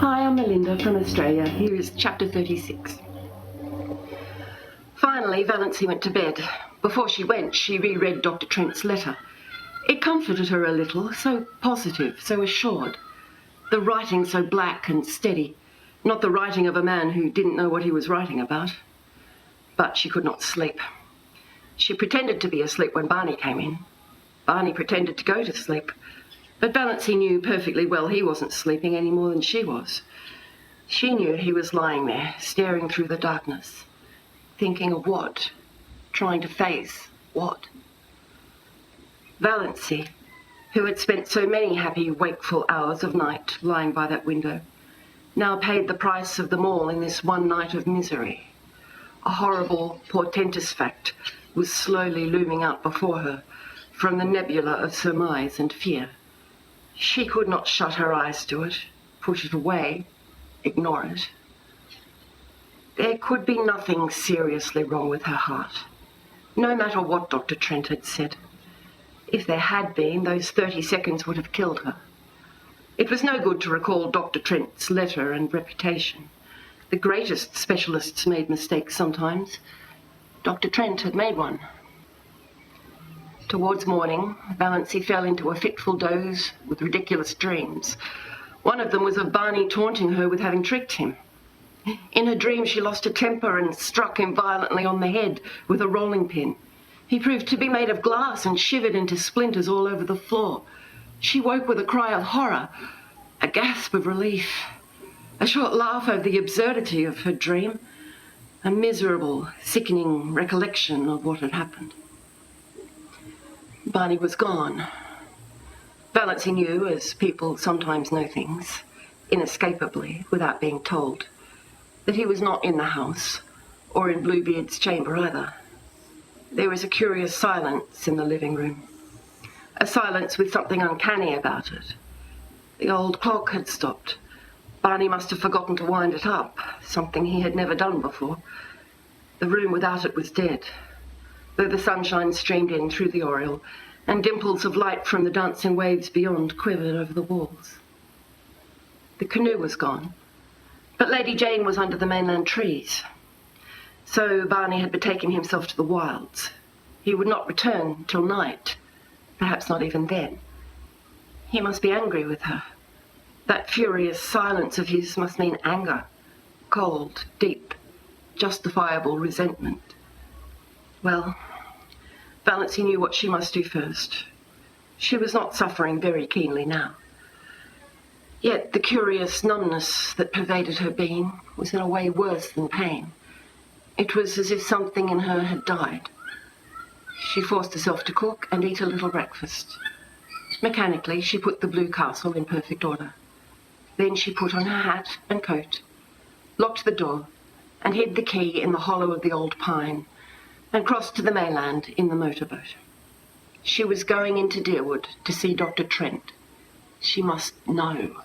Hi, I'm Melinda from Australia. Here is chapter 36. Finally, Valency went to bed. Before she went, she reread Dr. Trent's letter. It comforted her a little, so positive, so assured. The writing so black and steady, not the writing of a man who didn't know what he was writing about. But she could not sleep. She pretended to be asleep when Barney came in. Barney pretended to go to sleep. But Valency knew perfectly well he wasn't sleeping any more than she was. She knew he was lying there, staring through the darkness, thinking of what, trying to face what. Valency, who had spent so many happy, wakeful hours of night lying by that window, now paid the price of them all in this one night of misery. A horrible, portentous fact was slowly looming out before her from the nebula of surmise and fear. She could not shut her eyes to it, push it away, ignore it. There could be nothing seriously wrong with her heart, no matter what Dr. Trent had said. If there had been, those 30 seconds would have killed her. It was no good to recall Dr. Trent's letter and reputation. The greatest specialists made mistakes sometimes. Dr. Trent had made one. Towards morning, Valency fell into a fitful doze with ridiculous dreams. One of them was of Barney taunting her with having tricked him. In her dream, she lost her temper and struck him violently on the head with a rolling pin. He proved to be made of glass and shivered into splinters all over the floor. She woke with a cry of horror, a gasp of relief, a short laugh over the absurdity of her dream, a miserable, sickening recollection of what had happened. Barney was gone. Valency knew, as people sometimes know things, inescapably, without being told, that he was not in the house, or in Bluebeard's chamber either. There was a curious silence in the living room, a silence with something uncanny about it. The old clock had stopped. Barney must have forgotten to wind it up, something he had never done before. The room without it was dead, though the sunshine streamed in through the oriel, and dimples of light from the dancing waves beyond quivered over the walls. The canoe was gone, but Lady Jane was under the mainland trees. So Barney had betaken himself to the wilds. He would not return till night, perhaps not even then. He must be angry with her. That furious silence of his must mean anger, cold, deep, justifiable resentment. Well, Valency knew what she must do first. She was not suffering very keenly now. Yet the curious numbness that pervaded her being was in a way worse than pain. It was as if something in her had died. She forced herself to cook and eat a little breakfast. Mechanically, she put the blue castle in perfect order. Then she put on her hat and coat, locked the door, and hid the key in the hollow of the old pine, and crossed to the mainland in the motorboat. She was going into Deerwood to see Dr. Trent. She must know.